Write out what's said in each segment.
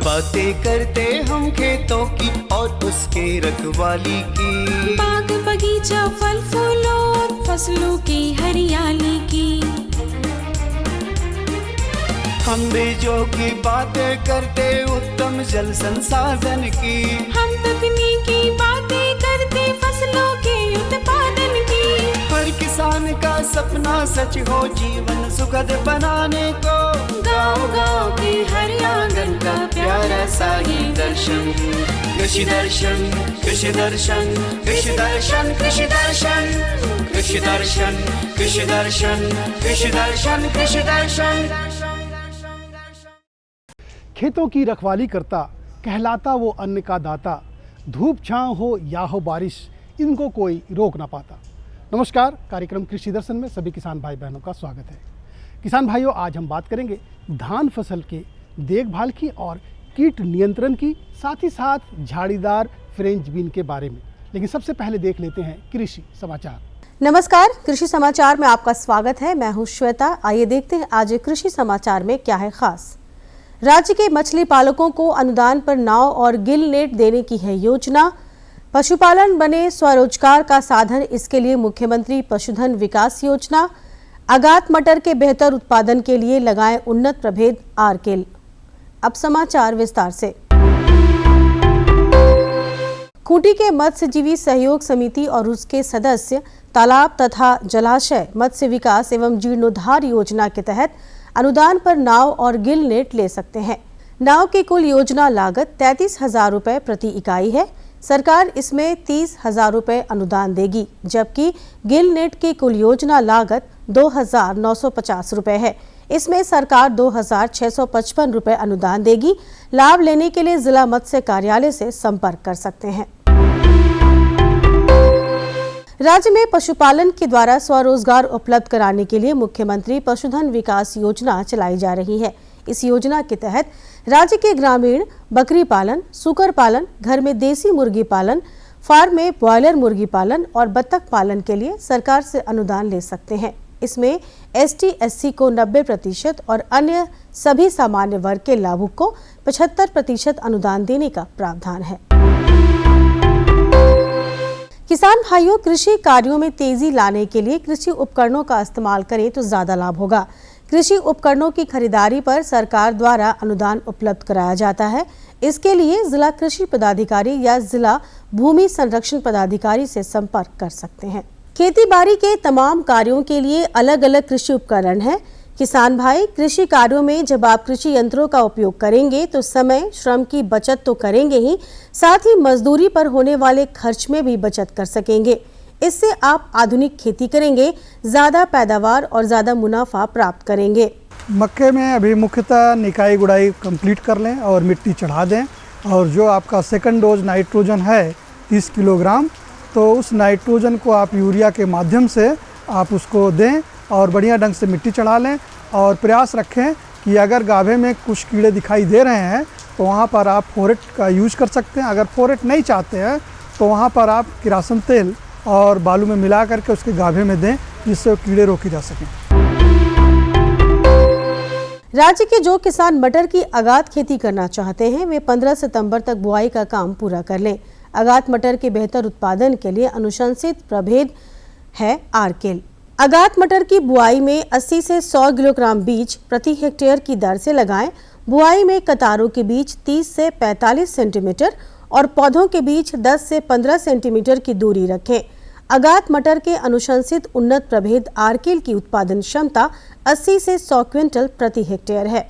बातें करते हम खेतों की और उसके रखवाली की, बाग बगीचा फल फूलों और फसलों की हरियाली की। हम बीजों की बातें करते उत्तम जल संसाधन की, हम तकनीकी बातें करते फसलों के उत्पादन की। हर किसान का सपना सच हो जीवन सुखद बनाने को, गाँव-गाँव के हर आंगन का प्यारा सा ही दर्शन। कृषि दर्शन, कृषि दर्शन, कृषि दर्शन, कृषि दर्शन, कृषि दर्शन, कृषि दर्शन, कृषि दर्शन, कृषि दर्शन। खेतों की रखवाली करता कहलाता वो अन्न का दाता, धूप छांव हो या हो बारिश इनको कोई रोक ना पाता। नमस्कार, कार्यक्रम कृषि दर्शन में सभी किसान भाई बहनों का स्वागत है। किसान भाइयों, आज हम बात करेंगे धान फसल के देखभाल की और कीट नियंत्रण की, साथ ही साथ झाड़ीदार फ्रेंच बीन के बारे में। लेकिन सबसे पहले देख लेते हैं कृषि समाचार। नमस्कार, कृषि समाचार में आपका स्वागत है। मैं हूं श्वेता। आइए देखते हैं आज कृषि समाचार में क्या है खास। राज्य के मछली पालकों को अनुदान पर नाव और गिल नेट देने की है योजना। पशुपालन बने स्वरोजगार का साधन, इसके लिए मुख्यमंत्री पशुधन विकास योजना। आगात मटर के बेहतर उत्पादन के लिए लगाएं उन्नत प्रभेद आरकेल। अब समाचार विस्तार से। खूंटी के मत्स्यजीवी सहयोग समिति और उसके सदस्य तालाब तथा जलाशय मत्स्य विकास एवं जीर्णोद्धार योजना के तहत अनुदान पर नाव और गिल नेट ले सकते हैं। नाव की कुल योजना लागत 33,000 रुपये प्रति इकाई है। सरकार इसमें 30,000 रुपये अनुदान देगी, जबकि गिल नेट की कुल योजना लागत 2,950 रुपये है। इसमें सरकार 2,655 रुपये अनुदान देगी। लाभ लेने के लिए जिला मत्स्य कार्यालय से संपर्क कर सकते हैं। राज्य में पशुपालन के द्वारा स्वरोजगार उपलब्ध कराने के लिए मुख्यमंत्री पशुधन विकास योजना चलाई जा रही है। इस योजना के तहत राज्य के ग्रामीण बकरी पालन, सूकर पालन, घर में देसी मुर्गी पालन, फार्म में ब्रॉयलर मुर्गी पालन और बत्तख पालन के लिए सरकार से अनुदान ले सकते हैं। इसमें ST/SC को 90% और अन्य सभी सामान्य वर्ग के लाभुक को 75% अनुदान देने का प्रावधान है। किसान भाइयों, कृषि कार्यों में तेजी लाने के लिए कृषि उपकरणों का इस्तेमाल करें तो ज्यादा लाभ होगा। कृषि उपकरणों की खरीदारी पर सरकार द्वारा अनुदान उपलब्ध कराया जाता है। इसके लिए जिला कृषि पदाधिकारी या जिला भूमि संरक्षण पदाधिकारी से संपर्क कर सकते हैं। खेती बाड़ी के तमाम कार्यों के लिए अलग अलग कृषि उपकरण हैं। किसान भाई, कृषि कार्यों में जब आप कृषि यंत्रों का उपयोग करेंगे तो समय श्रम की बचत तो करेंगे ही, साथ ही मजदूरी पर होने वाले खर्च में भी बचत कर सकेंगे। इससे आप आधुनिक खेती करेंगे, ज्यादा पैदावार और ज्यादा मुनाफा प्राप्त करेंगे। मक्के में अभी मुख्यतः निकाई गुड़ाई कंप्लीट कर लें और मिट्टी चढ़ा दें, और जो आपका सेकंड डोज नाइट्रोजन है 30 किलोग्राम, तो उस नाइट्रोजन को आप यूरिया के माध्यम से आप उसको दें और बढ़िया ढंग से मिट्टी चढ़ा लें। और प्रयास रखें कि अगर गाभे में कुछ कीड़े दिखाई दे रहे हैं तो वहाँ पर आप फोरेट का यूज कर सकते हैं। अगर फोरेट नहीं चाहते हैं तो वहाँ पर आप किरासन तेल और बालू में मिला करके उसके गाभे में दें, जिससे कीड़े रोके जा सकें। राज्य के जो किसान मटर की आगात खेती करना चाहते हैं, वे 15 सितंबर तक बुआई का काम पूरा कर लें। आगात मटर के बेहतर उत्पादन के लिए अनुशंसित प्रभेद है आरकेल। आगात मटर की बुआई में 80 से 100 किलोग्राम बीज प्रति हेक्टेयर की दर से लगाएं। बुआई में कतारों के बीच 30 से 45 सेंटीमीटर और पौधों के बीच 10 से 15 सेंटीमीटर की दूरी रखें। आगात मटर के अनुशंसित उन्नत प्रभेद आरकेल की उत्पादन क्षमता 80 से 100 क्विंटल प्रति हेक्टेयर है।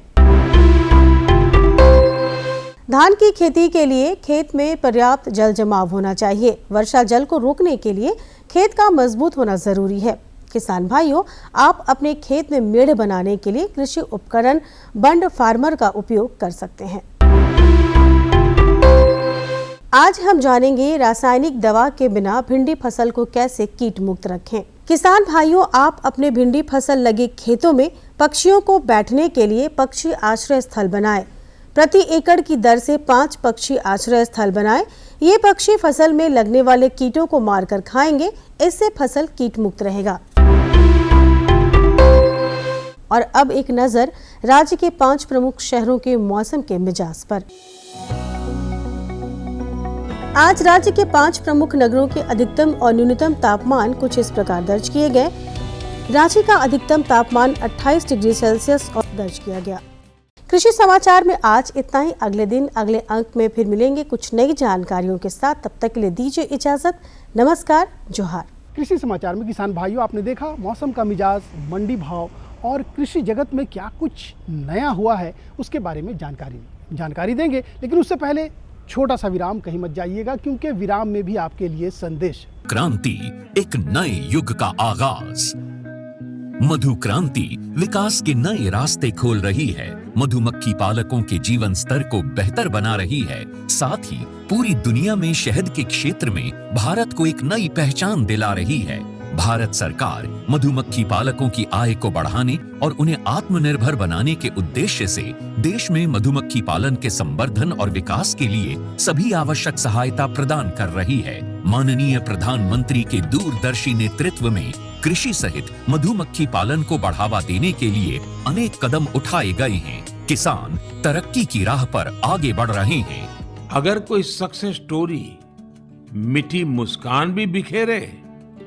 धान की खेती के लिए खेत में पर्याप्त जल जमाव होना चाहिए। वर्षा जल को रोकने के लिए खेत का मजबूत होना जरूरी है। किसान भाइयों, आप अपने खेत में मेड़ बनाने के लिए कृषि उपकरण बंड फार्मर का उपयोग कर सकते हैं। आज हम जानेंगे रासायनिक दवा के बिना भिंडी फसल को कैसे कीट मुक्त रखें। किसान भाइयों, आप अपने भिंडी फसल लगे खेतों में पक्षियों को बैठने के लिए पक्षी आश्रय स्थल बनाएं। प्रति एकड़ की दर से 5 पक्षी आश्रय स्थल बनाएं। ये पक्षी फसल में लगने वाले कीटों को मारकर खाएंगे। इससे फसल कीट मुक्त रहेगा। और अब एक नजर राज्य के 5 प्रमुख शहरों के मौसम के मिजाज पर। आज राज्य के 5 प्रमुख नगरों के अधिकतम और न्यूनतम तापमान कुछ इस प्रकार दर्ज किए गए। रांची का अधिकतम तापमान 28 डिग्री सेल्सियस और दर्ज किया गया। कृषि समाचार में आज इतना ही। अगले दिन अगले अंक में फिर मिलेंगे कुछ नई जानकारियों के साथ। तब तक के लिए दीजिए इजाजत। नमस्कार, जोहार। कृषि समाचार में किसान भाइयों, आपने देखा मौसम का मिजाज, मंडी भाव और कृषि जगत में क्या कुछ नया हुआ है उसके बारे में जानकारी देंगे। लेकिन उससे पहले छोटा सा विराम, कहीं मत जाइएगा, क्योंकि विराम में भी आपके लिए संदेश। क्रांति, एक नए युग का आगाज। मधु क्रांति विकास के नए रास्ते खोल रही है, मधुमक्खी पालकों के जीवन स्तर को बेहतर बना रही है, साथ ही पूरी दुनिया में शहद के क्षेत्र में भारत को एक नई पहचान दिला रही है। भारत सरकार मधुमक्खी पालकों की आय को बढ़ाने और उन्हें आत्मनिर्भर बनाने के उद्देश्य से देश में मधुमक्खी पालन के संवर्धन और विकास के लिए सभी आवश्यक सहायता प्रदान कर रही है। माननीय प्रधानमंत्री के दूरदर्शी नेतृत्व में कृषि सहित मधुमक्खी पालन को बढ़ावा देने के लिए अनेक कदम उठाए गए हैं। किसान तरक्की की राह पर आगे बढ़ रहे हैं। अगर कोई सक्सेस स्टोरी मीठी मुस्कान भी बिखेरे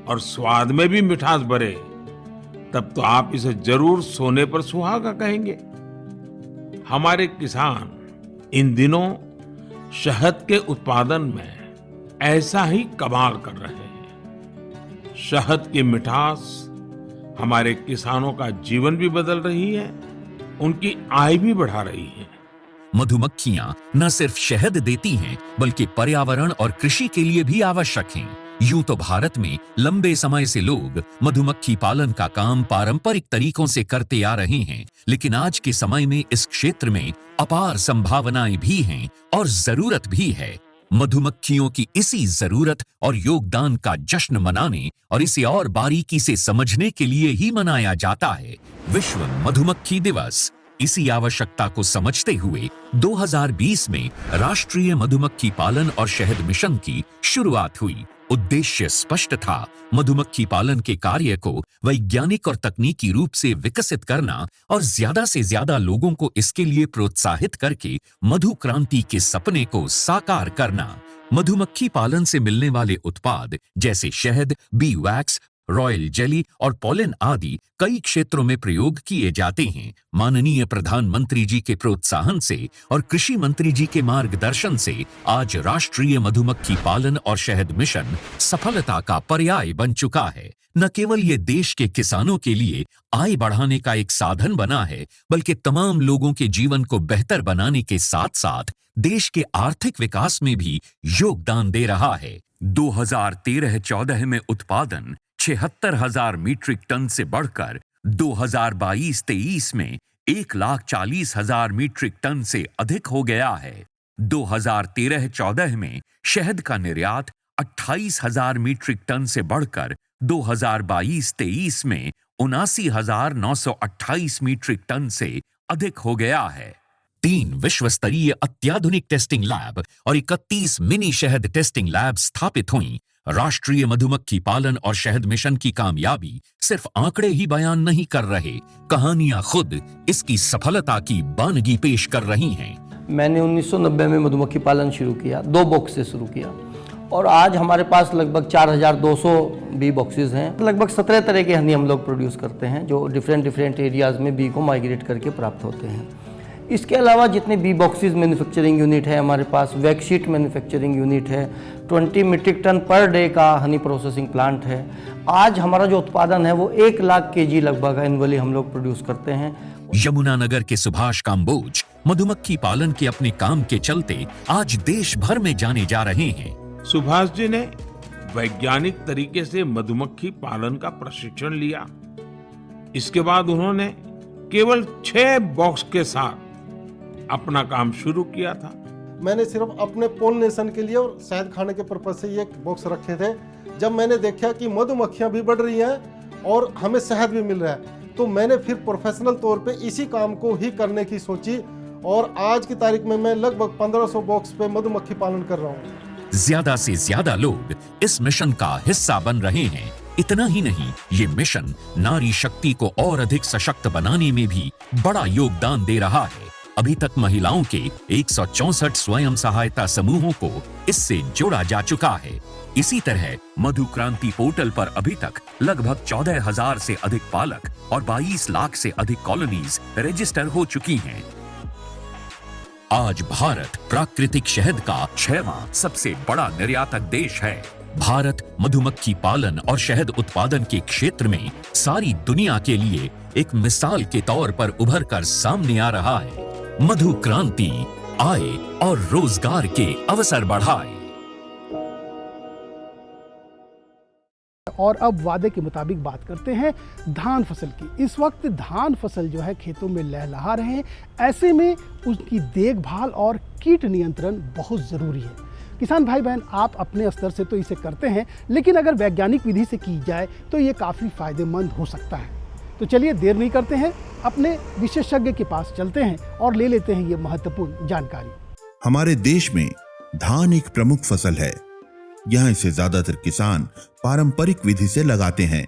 और स्वाद में भी मिठास भरे, तब तो आप इसे जरूर सोने पर सुहागा कहेंगे। हमारे किसान इन दिनों शहद के उत्पादन में ऐसा ही कमाल कर रहे हैं। शहद की मिठास हमारे किसानों का जीवन भी बदल रही है, उनकी आय भी बढ़ा रही है। मधुमक्खियां न सिर्फ शहद देती हैं, बल्कि पर्यावरण और कृषि के लिए भी आवश्यक हैं। यूं तो भारत में लंबे समय से लोग मधुमक्खी पालन का काम पारंपरिक तरीकों से करते आ रहे हैं, लेकिन आज के समय में इस क्षेत्र में अपार संभावनाएं भी हैं और जरूरत भी है। मधुमक्खियों की इसी जरूरत और योगदान का जश्न मनाने और इसे और बारीकी से समझने के लिए ही मनाया जाता है विश्व मधुमक्खी दिवस। इसी आवश्यकता को समझते हुए 2020 में राष्ट्रीय मधुमक्खी पालन और शहद मिशन की शुरुआत हुई। उद्देश्य स्पष्ट था, मधुमक्खी पालन के कार्य को वैज्ञानिक और तकनीकी रूप से विकसित करना और ज्यादा से ज्यादा लोगों को इसके लिए प्रोत्साहित करके मधु क्रांति के सपने को साकार करना। मधुमक्खी पालन से मिलने वाले उत्पाद जैसे शहद, बी वैक्स, रॉयल जेली और पॉलन आदि कई क्षेत्रों में प्रयोग किए जाते हैं। माननीय प्रधानमंत्री जी के प्रोत्साहन से और कृषि मंत्री जी के मार्गदर्शन से आज राष्ट्रीय मधुमक्खी पालन और शहद मिशन सफलता का पर्याय बन चुका है। न केवल ये देश के किसानों के लिए आय बढ़ाने का एक साधन बना है, बल्कि तमाम लोगों के जीवन को बेहतर बनाने के साथ साथ देश के आर्थिक विकास में भी योगदान दे रहा है। 2013-14 में उत्पादन 76,000 मीट्रिक टन से बढ़कर 2022-23 में 1,40,000 मीट्रिक टन से अधिक हो गया है। 2013-14 में शहद का निर्यात 28,000 मीट्रिक टन से बढ़कर 2022-23 में 79,928 मीट्रिक टन से अधिक हो गया है। 3 विश्व स्तरीय अत्याधुनिक टेस्टिंग लैब और 31 मिनी शहद टेस्टिंग लैब स्थापित हुई। राष्ट्रीय मधुमक्खी पालन और शहद मिशन की कामयाबी सिर्फ आंकड़े ही बयान नहीं कर रहे, कहानियां खुद इसकी सफलता की बानगी पेश कर रही हैं। मैंने 1990 में मधुमक्खी पालन शुरू किया, 2 बॉक्स से शुरू किया और आज हमारे पास लगभग 4,200 बी बॉक्सेस हैं। लगभग 17 तरह के हनी हम लोग प्रोड्यूस करते हैं, जो डिफरेंट एरियाज़ में बी को माइग्रेट करके प्राप्त होते हैं। इसके अलावा जितने बी बॉक्सेस मैन्युफैक्चरिंग यूनिट है हमारे पास, वैक्सीट मैन्युफैक्चरिंग यूनिट है, 20 मीट्रिक टन पर डे का हनी प्रोसेसिंग प्लांट है। आज हमारा जो उत्पादन है वो 1 लाख केजी लगभग एनुअली हम लोग प्रोड्यूस करते हैं। यमुनानगर के सुभाष काम्बोज मधुमक्खी पालन के अपने काम के चलते आज देश भर में जाने जा रहे हैं। सुभाष जी ने वैज्ञानिक तरीके से मधुमक्खी पालन का प्रशिक्षण लिया। इसके बाद उन्होंने केवल 6 बॉक्स के साथ अपना काम शुरू किया था। मैंने सिर्फ अपने पोलिनेशन के लिए और शहद खाने के पर्पज से ये बॉक्स रखे थे। जब मैंने देखा कि मधुमक्खियां भी बढ़ रही हैं और हमें शहद भी मिल रहा है, तो मैंने फिर प्रोफेशनल तौर पे इसी काम को ही करने की सोची और आज की तारीख में मैं लगभग 1500 बॉक्स पे मधुमक्खी पालन कर रहा हूँ। ज्यादा से ज्यादा लोग इस मिशन का हिस्सा बन रहे हैं। इतना ही नहीं, ये मिशन नारी शक्ति को और अधिक सशक्त बनाने में भी बड़ा योगदान दे रहा है। अभी तक महिलाओं के 164 स्वयं सहायता समूहों को इससे जोड़ा जा चुका है। इसी तरह मधु क्रांति पोर्टल पर अभी तक लगभग 14,000 से अधिक पालक और 22 लाख से अधिक कॉलोनीज रजिस्टर हो चुकी हैं। आज भारत प्राकृतिक शहद का 6वां सबसे बड़ा निर्यातक देश है। भारत मधुमक्खी पालन और शहद उत्पादन के क्षेत्र में सारी दुनिया के लिए एक मिसाल के तौर पर उभर कर सामने आ रहा है। मधु क्रांति आय और रोजगार के अवसर बढ़ाए। और अब वादे के मुताबिक बात करते हैं धान फसल की। इस वक्त धान फसल जो है खेतों में लहलहा रहे हैं, ऐसे में उसकी देखभाल और कीट नियंत्रण बहुत ज़रूरी है। किसान भाई बहन, आप अपने स्तर से तो इसे करते हैं, लेकिन अगर वैज्ञानिक विधि से की जाए तो ये काफ़ी फायदेमंद हो सकता है। तो चलिए देर नहीं करते हैं, अपने विशेषज्ञ के पास चलते हैं और ले लेते हैं ये महत्वपूर्ण जानकारी। हमारे देश में धान एक प्रमुख फसल है। यहाँ इसे ज्यादातर किसान पारंपरिक विधि से लगाते हैं।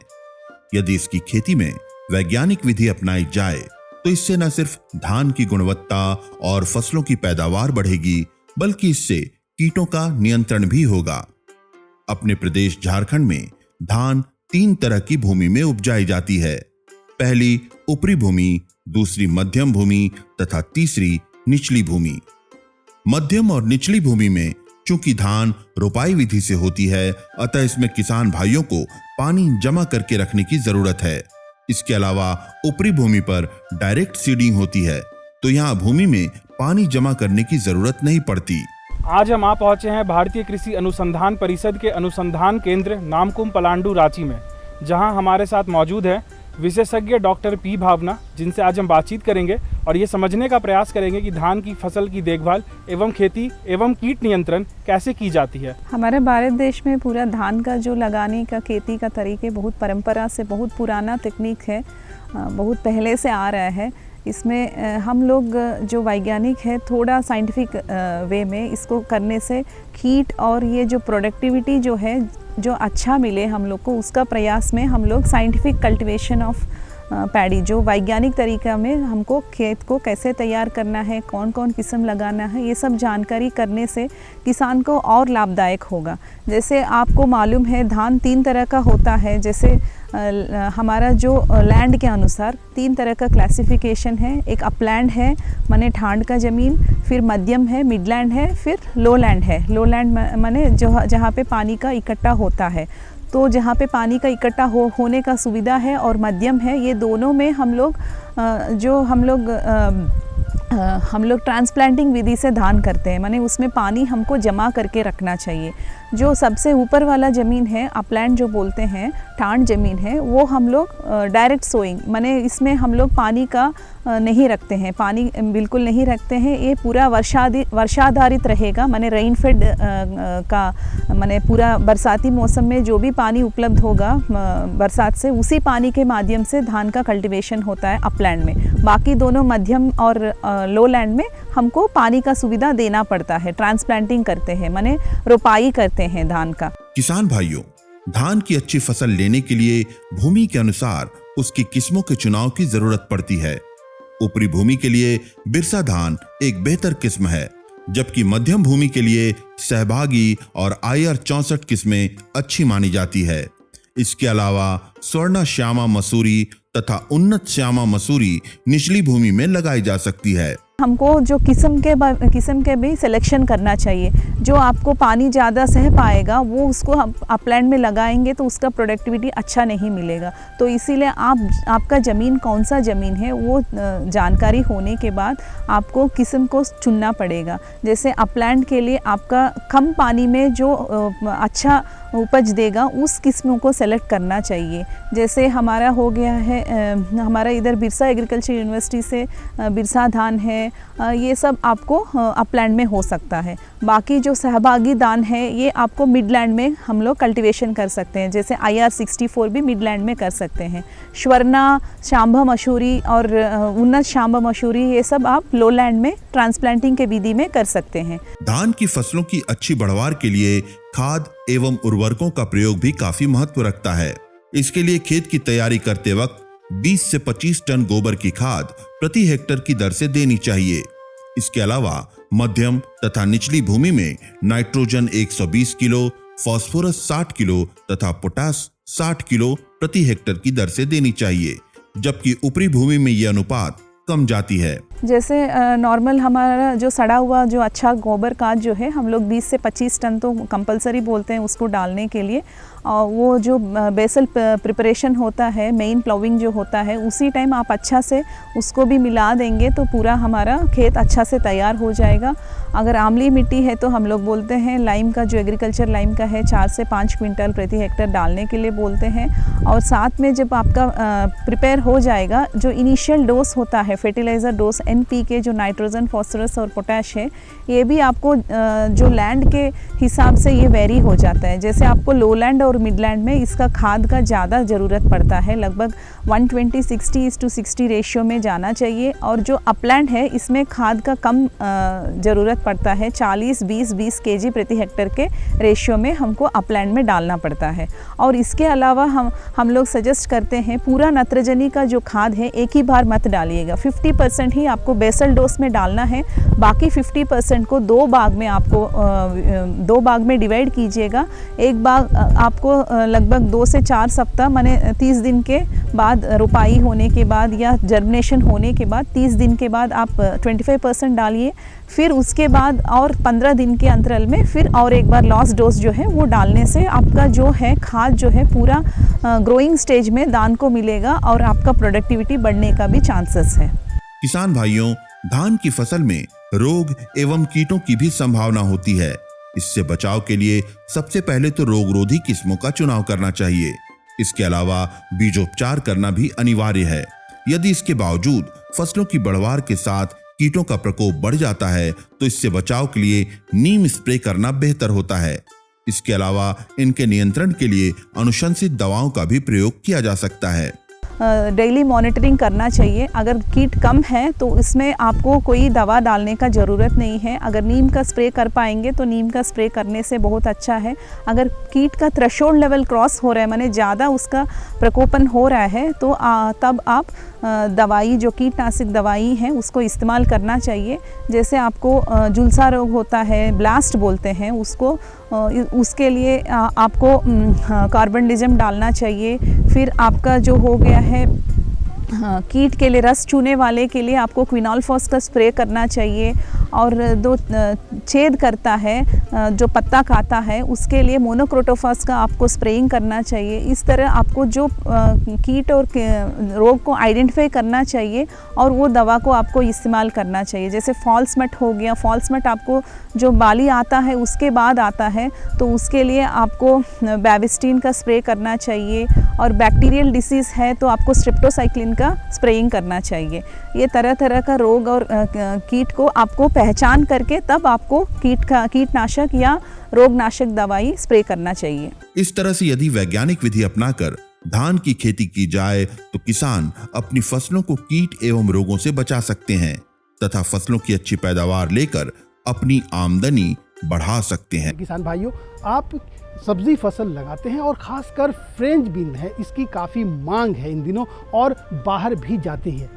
यदि इसकी खेती में वैज्ञानिक विधि अपनाई जाए तो इससे न सिर्फ धान की गुणवत्ता और फसलों की पैदावार बढ़ेगी, बल्कि इससे कीटों का नियंत्रण भी होगा। अपने प्रदेश झारखंड में धान 3 तरह की भूमि में उपजाई जाती है। पहली ऊपरी भूमि, दूसरी मध्यम भूमि तथा तीसरी निचली भूमि। मध्यम और निचली भूमि में चूंकि धान रोपाई विधि से होती है, अतः इसमें किसान भाइयों को पानी जमा करके रखने की जरूरत है। इसके अलावा ऊपरी भूमि पर डायरेक्ट सीडिंग होती है, तो यहाँ भूमि में पानी जमा करने की जरूरत नहीं पड़ती। आज हम पहुंचे हैं भारतीय कृषि अनुसंधान परिषद के अनुसंधान केंद्र नामकुम पलांडू रांची में, जहां हमारे साथ मौजूद है विशेषज्ञ डॉक्टर पी भावना, जिनसे आज हम बातचीत करेंगे और ये समझने का प्रयास करेंगे कि धान की फसल की देखभाल एवं खेती एवं कीट नियंत्रण कैसे की जाती है। हमारे भारत देश में पूरा धान का जो लगाने का खेती का तरीके बहुत परंपरा से बहुत पुराना तकनीक है, बहुत पहले से आ रहा है। इसमें हम लोग जो वैज्ञानिक है थोड़ा साइंटिफिक वे में इसको करने से कीट और ये जो प्रोडक्टिविटी जो है जो अच्छा मिले हम लोग को, उसका प्रयास में हम लोग साइंटिफिक कल्टीवेशन ऑफ पैडी जो वैज्ञानिक तरीका में हमको खेत को कैसे तैयार करना है, कौन कौन किस्म लगाना है, ये सब जानकारी करने से किसान को और लाभदायक होगा। जैसे आपको मालूम है धान 3 तरह का होता है। जैसे हमारा जो लैंड के अनुसार 3 तरह का क्लासिफिकेशन है। एक अपलैंड है माने ठांड का ज़मीन, फिर मध्यम है, मिडलैंड है, फिर लोलैंड है। लोलैंड माने जो जहाँ पे पानी का इकट्ठा होता है, तो जहाँ पे पानी का इकट्ठा होने का सुविधा है, और मध्यम है। ये दोनों में हम लोग ट्रांसप्लांटिंग विधि से धान करते हैं, माने उसमें पानी हमको जमा करके रखना चाहिए। जो सबसे ऊपर वाला ज़मीन है, अपलैंड जो बोलते हैं, ठांड ज़मीन है, वो हम लोग डायरेक्ट सोइंग माने इसमें हम लोग पानी का नहीं रखते हैं, पानी बिल्कुल नहीं रखते हैं। ये पूरा वर्षाधारित रहेगा, माने रेनफेड का माने पूरा बरसाती मौसम में जो भी पानी उपलब्ध होगा बरसात से, उसी पानी के माध्यम से धान का कल्टीवेशन होता है अपलैंड में। बाकी दोनों मध्यम और लो लैंड में हमको पानी का सुविधा देना पड़ता है। ट्रांसप्लांटिंग करते हैं माने रोपाई करते हैं धान का। किसान भाइयों, धान की अच्छी फसल लेने के लिए भूमि के अनुसार उसकी किस्मों के चुनाव की जरूरत पड़ती है। ऊपरी भूमि के लिए बिरसा धान एक बेहतर किस्म है, जबकि मध्यम भूमि के लिए सहभागी और IR 64 किस्में अच्छी मानी जाती है। इसके अलावा स्वर्ण श्यामा मसूरी तथा उन्नत श्यामा मसूरी निचली भूमि में लगाई जा सकती है। हमको जो किस्म के भी सिलेक्शन करना चाहिए। जो आपको पानी ज़्यादा सह पाएगा वो उसको हम अपलैंड में लगाएंगे तो उसका प्रोडक्टिविटी अच्छा नहीं मिलेगा। तो इसीलिए आपका ज़मीन कौन सा ज़मीन है वो जानकारी होने के बाद आपको किस्म को चुनना पड़ेगा। जैसे अपलैंड के लिए आपका कम पानी में जो अच्छा उपज देगा उस किस्मों को सेलेक्ट करना चाहिए। जैसे हमारा हो गया है हमारा इधर बिरसा एग्रीकल्चर यूनिवर्सिटी से बिरसा धान है, ये सब आपको अपलैंड में हो सकता है। बाकी जो सहभागी धान है ये आपको मिडलैंड में हम लोग कल्टीवेशन कर सकते हैं। जैसे IR 64 भी मिडलैंड में कर सकते हैं। स्वर्णा, शांभा मसूरी और उन्नत शांभा मसूरी ये सब आप लोलैंड में ट्रांसप्लांटिंग के विधि में कर सकते हैं। धान की फसलों की अच्छी बढ़वार के लिए खाद एवं उर्वरकों का प्रयोग भी काफी महत्व रखता है। इसके लिए खेत की तैयारी करते वक्त 20 से 25 टन गोबर की खाद प्रति हेक्टर की दर से देनी चाहिए। इसके अलावा मध्यम तथा निचली भूमि में नाइट्रोजन 120 किलो, फास्फोरस 60 किलो तथा पोटास 60 किलो प्रति हेक्टर की दर से देनी चाहिए, जबकि ऊपरी भूमि में यह अनुपात कम जाती है। जैसे नॉर्मल हमारा जो सड़ा हुआ जो अच्छा गोबर खाद जो है हम लोग 20 से 25 टन तो कंपलसरी बोलते हैं उसको डालने के लिए। और वो जो बेसल प्रिपरेशन होता है, मेन प्लाउइंग जो होता है, उसी टाइम आप अच्छा से उसको भी मिला देंगे तो पूरा हमारा खेत अच्छा से तैयार हो जाएगा। अगर आम्लीय मिट्टी है तो हम लोग बोलते हैं लाइम का जो एग्रीकल्चर लाइम का है 4 से 5 क्विंटल प्रति हेक्टर डालने के लिए बोलते हैं। और साथ में जब आपका प्रिपेयर हो जाएगा, जो इनिशियल डोज होता है फर्टिलाइज़र डोज NPK जो नाइट्रोजन, फॉस्फोरस और पोटैश है, ये भी आपको जो लैंड के हिसाब से ये वेरी हो जाता है। जैसे आपको लो लैंड और मिड लैंड में इसका खाद का ज़्यादा ज़रूरत पड़ता है, लगभग 120-60:60 रेशियो में जाना चाहिए। और जो अपलैंड है इसमें खाद का कम ज़रूरत पड़ता है, 40-20 kg प्रति हेक्टर के रेशियो में हमको अपलैंड में डालना पड़ता है। और इसके अलावा हम लोग सजेस्ट करते हैं पूरा नत्रजनी का जो खाद है एक ही बार मत डालिएगा, 50% ही आपको बेसल डोज में डालना है, बाकी 50% को 2 भाग में आपको 2 भाग में डिवाइड कीजिएगा। एक भाग आपको लगभग 2 से 4 सप्ताह माने 30 दिन के बाद रोपाई होने के बाद या जर्मिनेशन होने के बाद 30 दिन के बाद आप 25% डालिए। फिर उसके बाद और 15 दिन के अंतराल में फिर और एक बार लॉस डोज जो है वो डालने से आपका जो है खाद जो है पूरा ग्रोइंग स्टेज में दान को मिलेगा और आपका प्रोडक्टिविटी बढ़ने का भी चांसेस है। किसान भाइयों, धान की फसल में रोग एवं कीटों की भी संभावना होती है। इससे बचाव के लिए सबसे पहले तो रोगरोधी किस्मों का चुनाव करना चाहिए। इसके अलावा बीजोपचार करना भी अनिवार्य है। यदि इसके बावजूद फसलों की बढ़वार के साथ कीटों का प्रकोप बढ़ जाता है तो इससे बचाव के लिए नीम स्प्रे करना बेहतर होता है। इसके अलावा इनके नियंत्रण के लिए अनुशंसित दवाओं का भी प्रयोग किया जा सकता है। डेली मॉनिटरिंग करना चाहिए। अगर कीट कम है तो इसमें आपको कोई दवा डालने का ज़रूरत नहीं है। अगर नीम का स्प्रे कर पाएंगे तो नीम का स्प्रे करने से बहुत अच्छा है। अगर कीट का थ्रेशोल्ड लेवल क्रॉस हो रहा है, माने ज़्यादा उसका प्रकोपन हो रहा है, तो तब आप दवाई जो कीटनाशक दवाई है उसको इस्तेमाल करना चाहिए। जैसे आपको झुलसा रोग होता है, ब्लास्ट बोलते हैं उसको, उसके लिए आपको कार्बनडिज़म डालना चाहिए। फिर आपका जो हो गया है कीट के लिए रस चूने वाले के लिए आपको क्विनोलफॉस का स्प्रे करना चाहिए। और जो छेद करता है, जो पत्ता खाता है, उसके लिए मोनोक्रोटोफॉस का आपको स्प्रेइंग करना चाहिए। इस तरह आपको जो कीट और रोग को आइडेंटिफाई करना चाहिए और वो दवा को आपको इस्तेमाल करना चाहिए। जैसे फॉल्स मट हो गया, फॉल्स मट आपको जो बाली आता है उसके बाद आता है तो उसके लिए आपको बैविस्टीन का स्प्रे करना चाहिए। और बैक्टीरियल डिसीज़ है तो आपको स्ट्रेप्टोसाइक्लिन का स्प्रेइंग करना चाहिए। ये तरह तरह का रोग और कीट को आपको पहचान करके तब आपको कीटनाशक या रोगनाशक दवाई स्प्रे करना चाहिए। इस तरह से यदि वैज्ञानिक विधि अपनाकर धान की खेती की जाए तो किसान अपनी फसलों को कीट एवं रोगों से बचा सकते हैं तथा फसलों की अच्छी पैदावार लेकर अपनी आमदनी बढ़ा सकते हैं। किसान भाइयों, आप सब्जी फसल लगाते हैं और खासकर फ्रेंच बीन है, इसकी काफ़ी मांग है इन दिनों और बाहर भी जाती है,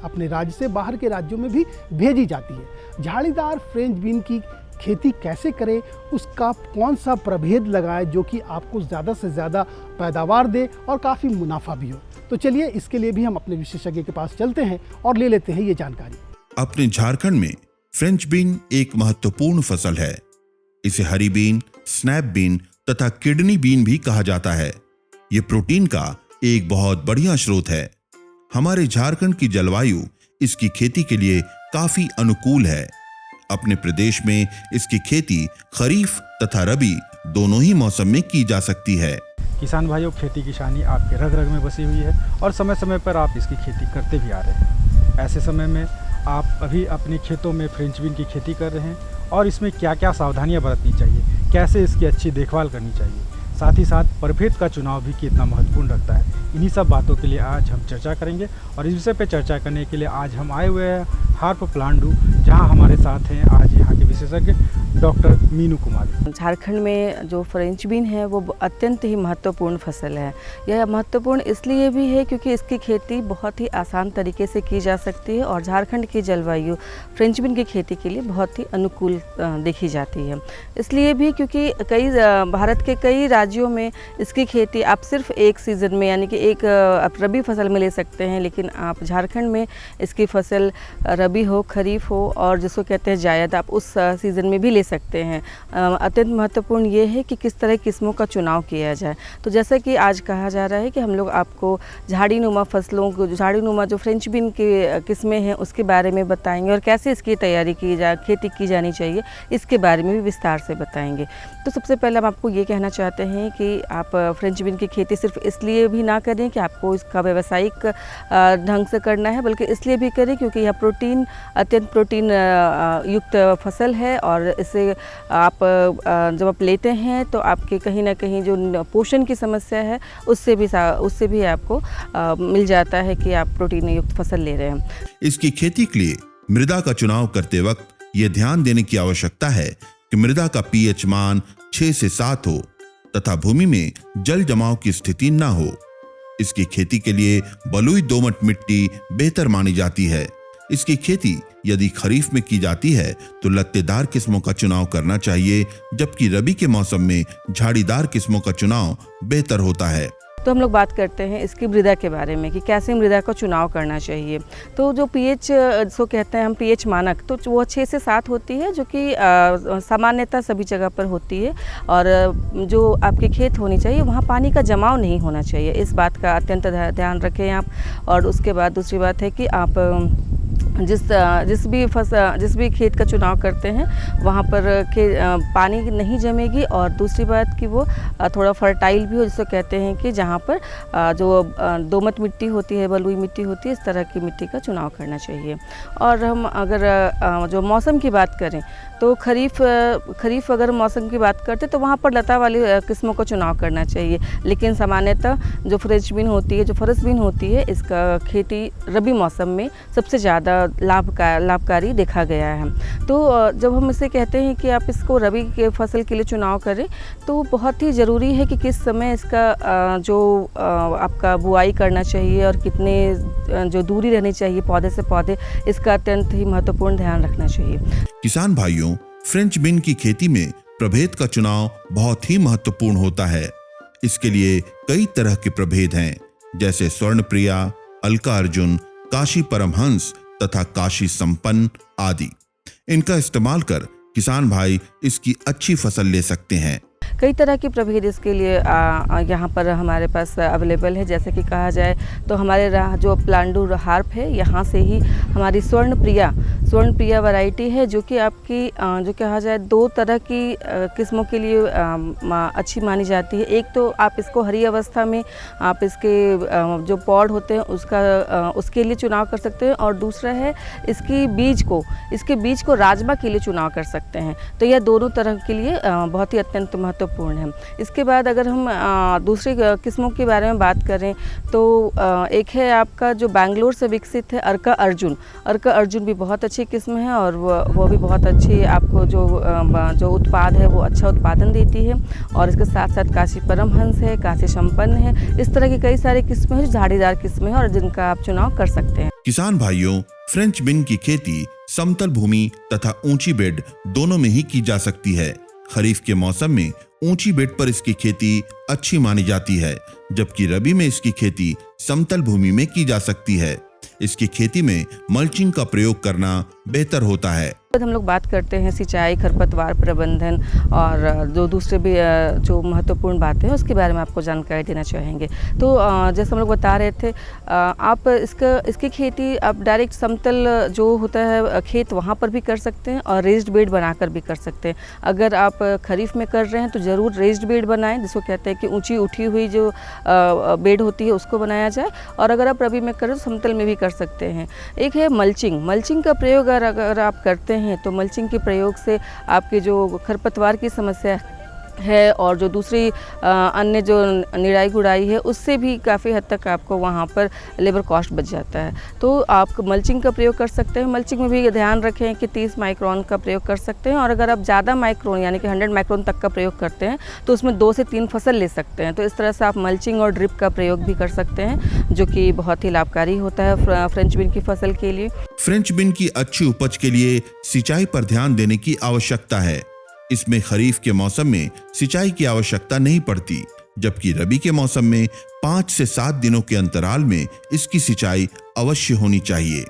अपने राज्य से बाहर के राज्यों में भी भेजी जाती है। झाड़ीदार फ्रेंच बीन की खेती कैसे करें, उसका कौन सा प्रभेद लगाएं जो कि आपको ज़्यादा से ज़्यादा पैदावार दे और काफ़ी मुनाफा भी हो। तो चलिए इसके लिए भी हम अपने विशेषज्ञ के पास चलते हैं और ले लेते हैं ये जानकारी। अपने झारखंड में फ्रेंच बीन एक महत्वपूर्ण फसल है। इसे हरी बीन, स्नैप बीन तथा किडनी बीन भी कहा जाता है। ये प्रोटीन का एक बहुत बढ़िया स्रोत है। हमारे झारखंड की जलवायु इसकी खेती के लिए काफी अनुकूल है। अपने प्रदेश में इसकी खेती खरीफ तथा रबी दोनों ही मौसम में की जा सकती है। किसान भाइयों, खेती किसानी आपके रग रग में बसी हुई है और समय समय पर आप इसकी खेती करते भी आ रहे हैं। ऐसे समय में आप अभी अपने खेतों में फ्रेंच बीन की खेती कर रहे हैं और इसमें क्या क्या सावधानियां बरतनी चाहिए, कैसे इसकी अच्छी देखभाल करनी चाहिए, साथ ही साथ प्रभेद का चुनाव भी कितना महत्वपूर्ण रखता है, इन्हीं सब बातों के लिए आज हम चर्चा करेंगे। और इस विषय पर चर्चा करने के लिए आज हम आए हुए हैं हार्प प्लांडू, जहां हमारे साथ हैं आज यहाँ के विशेषज्ञ डॉक्टर मीनू कुमारी। झारखंड में जो फ्रेंच बीन है वो अत्यंत ही महत्वपूर्ण फसल है। यह महत्वपूर्ण इसलिए भी है क्योंकि इसकी खेती बहुत ही आसान तरीके से की जा सकती है और झारखंड की जलवायु फ्रेंच बीन की खेती के लिए बहुत ही अनुकूल देखी जाती है। इसलिए भी क्योंकि भारत के कई राज्यों में इसकी खेती आप सिर्फ एक सीज़न में यानी कि एक आप रबी फसल में ले सकते हैं, लेकिन आप झारखंड में इसकी फसल रबी हो, खरीफ हो और जिसको कहते हैं जायद, आप उस सीज़न में भी ले सकते हैं। अत्यंत महत्वपूर्ण ये है कि किस तरह किस्मों का चुनाव किया जाए। तो जैसा कि आज कहा जा रहा है कि हम लोग आपको झाड़ीनुमा फसलों को, झाड़ीनुमा जो फ्रेंच बीन की किस्में हैं उसके बारे में बताएंगे और कैसे इसकी तैयारी खेती की जानी चाहिए इसके बारे में भी विस्तार से बताएंगे। तो सबसे पहले हम आपको ये कहना चाहते हैं कि आप फ्रेंच बीन की खेती सिर्फ इसलिए भी ना करें कि आपको इसका व्यावसायिक ढंग से करना है, बल्कि इसलिए भी करें क्योंकि यह अत्यंत प्रोटीन युक्त फसल है और इसे आप जब आप लेते हैं तो आपके कहीं ना कहीं जो पोषण की समस्या है उससे भी आपको मिल जाता है कि आप प्रोटीन युक्त फसल ले रहे हैं। इसकी खेती के लिए मृदा का चुनाव करते वक्त ये ध्यान देने की आवश्यकता है कि मृदा का पीएच मान 6 से 7 हो तथा भूमि में जल जमाव की स्थिति न हो। इसकी खेती के लिए बलुई दोमट मिट्टी बेहतर मानी जाती है। इसकी खेती यदि खरीफ में की जाती है तो लत्तेदार किस्मों का चुनाव करना चाहिए, जबकि रबी के मौसम में झाड़ीदार किस्मों का चुनाव बेहतर होता है। तो हम लोग बात करते हैं इसकी मृदा के बारे में कि कैसे मृदा का चुनाव करना चाहिए। तो जो पीएच सो कहते हैं हम पीएच मानक, तो वो 6 से 7 होती है, जो कि सामान्यतः सभी जगह पर होती है। और जो आपके खेत होनी चाहिए वहाँ पानी का जमाव नहीं होना चाहिए, इस बात का अत्यंत ध्यान रखें आप। और उसके बाद दूसरी बात है कि आप जिस भी खेत का चुनाव करते हैं वहाँ पर पानी नहीं जमेगी और दूसरी बात कि वो थोड़ा फर्टाइल भी हो, जिसको कहते हैं कि जहाँ पर जो दोमट मिट्टी होती है, बलुई मिट्टी होती है, इस तरह की मिट्टी का चुनाव करना चाहिए। और हम अगर जो मौसम की बात करें तो खरीफ अगर मौसम की बात करते तो वहाँ पर लता वाली किस्मों का चुनाव करना चाहिए, लेकिन सामान्यतः जो फ्रेंच बीन होती है, जो फरस बीन होती है, इसका खेती रबी मौसम में सबसे ज़्यादा लाभकारी देखा गया है। तो जब हम इसे कहते हैं कि आप इसको रबी के फसल के लिए चुनाव करें तो बहुत ही ज़रूरी है कि किस समय इसका जो आपका बुआई करना चाहिए और कितने जो दूरी रहनी चाहिए पौधे से पौधे, इसका अत्यंत ही महत्वपूर्ण ध्यान रखना चाहिए। किसान भाइयों, फ्रेंच बीन की खेती में प्रभेद का चुनाव बहुत ही महत्वपूर्ण होता है। इसके लिए कई तरह के प्रभेद हैं, जैसे स्वर्णप्रिया, अलका अर्जुन, काशी परमहंस तथा काशी संपन्न आदि। इनका इस्तेमाल कर किसान भाई इसकी अच्छी फसल ले सकते हैं। कई तरह के प्रभेद इसके लिए यहाँ पर हमारे पास अवेलेबल है। जैसे कि कहा जाए तो हमारे जो प्लांडू हार्प है, यहाँ से ही हमारी स्वर्णप्रिया वैरायटी है, जो कि आपकी जो कहा जाए 2 तरह की किस्मों के लिए अच्छी मानी जाती है। एक तो आप इसको हरी अवस्था में आप इसके जो पौध होते हैं उसके लिए चुनाव कर सकते हैं, और दूसरा है इसके बीज को राजमा के लिए चुनाव कर सकते हैं। तो यह दोनों तरह के लिए बहुत ही अत्यंत महत्वपूर्ण है। इसके बाद अगर हम दूसरी किस्मों के बारे में बात करें तो एक है आपका जो बेंगलोर से विकसित है अर्का अर्जुन भी बहुत अच्छी किस्म है और वो भी बहुत अच्छी आपको जो उत्पाद है वो अच्छा उत्पादन देती है। और इसके साथ साथ काशी परमहंस है, काशी संपन्न है, इस तरह की कई सारी किस्में हैं जो झाड़ीदार किस्में हैं और जिनका आप चुनाव कर सकते हैं। किसान भाइयों, फ्रेंच बीन की खेती समतल भूमि तथा ऊंची बेड दोनों में ही की जा सकती है। खरीफ के मौसम में ऊंची बेड पर इसकी खेती अच्छी मानी जाती है, जबकि रबी में इसकी खेती समतल भूमि में की जा सकती है। इसकी खेती में मल्चिंग का प्रयोग करना बेहतर होता है। हम लोग बात करते हैं सिंचाई, खरपतवार प्रबंधन और जो दूसरे भी जो महत्वपूर्ण बातें हैं उसके बारे में आपको जानकारी देना चाहेंगे। तो जैसे हम लोग बता रहे थे, आप इसकी खेती आप डायरेक्ट समतल जो होता है खेत वहाँ पर भी कर सकते हैं और रेज्ड बेड बनाकर भी कर सकते हैं। अगर आप खरीफ में कर रहे हैं तो ज़रूर रेज्ड बेड बनाएं, जिसको कहते हैं कि ऊंची उठी हुई जो बेड होती है उसको बनाया जाए। और अगर आप रबी में करें तो समतल में भी कर सकते हैं। एक है मल्चिंग का प्रयोग अगर आप करते हैं तो मल्चिंग के प्रयोग से आपके जो खरपतवार की समस्या है और जो दूसरी अन्य जो निराई गुड़ाई है उससे भी काफ़ी हद तक आपको वहाँ पर लेबर कॉस्ट बच जाता है। तो आप मल्चिंग का प्रयोग कर सकते हैं। मल्चिंग में भी ध्यान रखें कि 30 माइक्रोन का प्रयोग कर सकते हैं, और अगर आप ज़्यादा माइक्रोन यानी कि 100 माइक्रोन तक का प्रयोग करते हैं तो उसमें 2 से 3 फसल ले सकते हैं। तो इस तरह से आप मल्चिंग और ड्रिप का प्रयोग भी कर सकते हैं, जो कि बहुत ही लाभकारी होता है फ्रेंच बीन की फसल के लिए। फ्रेंच बीन की अच्छी उपज के लिए सिंचाई पर ध्यान देने की आवश्यकता है। इसमें खरीफ के मौसम में सिंचाई की आवश्यकता नहीं पड़ती, जबकि रबी के मौसम में 5 से 7 दिनों के अंतराल में इसकी सिंचाई अवश्य होनी चाहिए।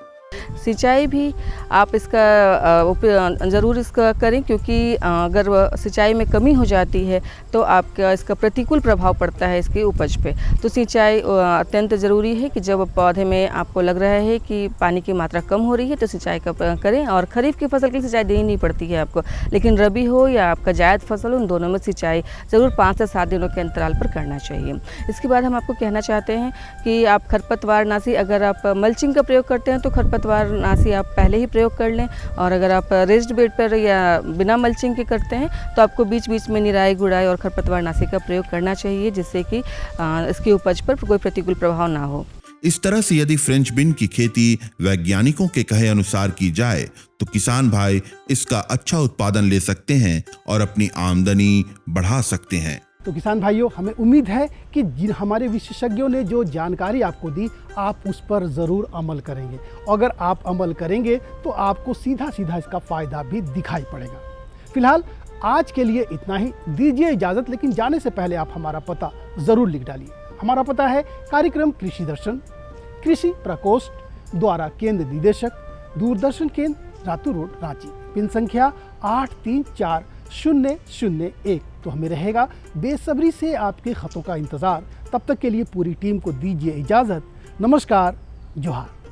सिंचाई भी आप इसका ज़रूर इसका करें, क्योंकि अगर सिंचाई में कमी हो जाती है तो आपका इसका प्रतिकूल प्रभाव पड़ता है इसकी उपज पे। तो सिंचाई अत्यंत ज़रूरी है कि जब पौधे में आपको लग रहा है कि पानी की मात्रा कम हो रही है तो सिंचाई का करें। और खरीफ की फसल की सिंचाई देनी नहीं पड़ती है आपको, लेकिन रबी हो या आपका जायद फसल हो, उन दोनों में सिंचाई ज़रूर 5 से 7 दिनों के अंतराल पर करना चाहिए। इसके बाद हम आपको कहना चाहते हैं कि आप खरपतवार नाशी, अगर आप मल्चिंग का प्रयोग करते हैं तो खरपतवार नाशी आप पहले ही प्रयोग कर लें, और अगर आप रेस्ड बेड पर या बिना मल्चिंग के करते हैं तो आपको बीच बीच में निराई गुड़ाई और खरपतवार नाशी का प्रयोग करना चाहिए, जिससे कि इसकी उपज पर कोई प्रतिकूल प्रभाव ना हो। इस तरह से यदि फ्रेंच बीन की खेती वैज्ञानिकों के कहे अनुसार की जाए तो किसान भाई इसका अच्छा उत्पादन ले सकते हैं और अपनी आमदनी बढ़ा सकते हैं। तो किसान भाइयों, हमें उम्मीद है कि हमारे विशेषज्ञों ने जो जानकारी आपको दी आप उस पर ज़रूर अमल करेंगे। अगर आप अमल करेंगे तो आपको सीधा सीधा इसका फ़ायदा भी दिखाई पड़ेगा। फिलहाल आज के लिए इतना ही, दीजिए इजाज़त। लेकिन जाने से पहले आप हमारा पता ज़रूर लिख डालिए। हमारा पता है कार्यक्रम कृषि दर्शन, कृषि प्रकोष्ठ द्वारा केंद्र निदेशक, दूरदर्शन केंद्र, रातू रोड, रांची। पिन संख्या 834001। तो हमें रहेगा बेसब्री से आपके खतों का इंतज़ार। तब तक के लिए पूरी टीम को दीजिए इजाज़त। नमस्कार, जोहार।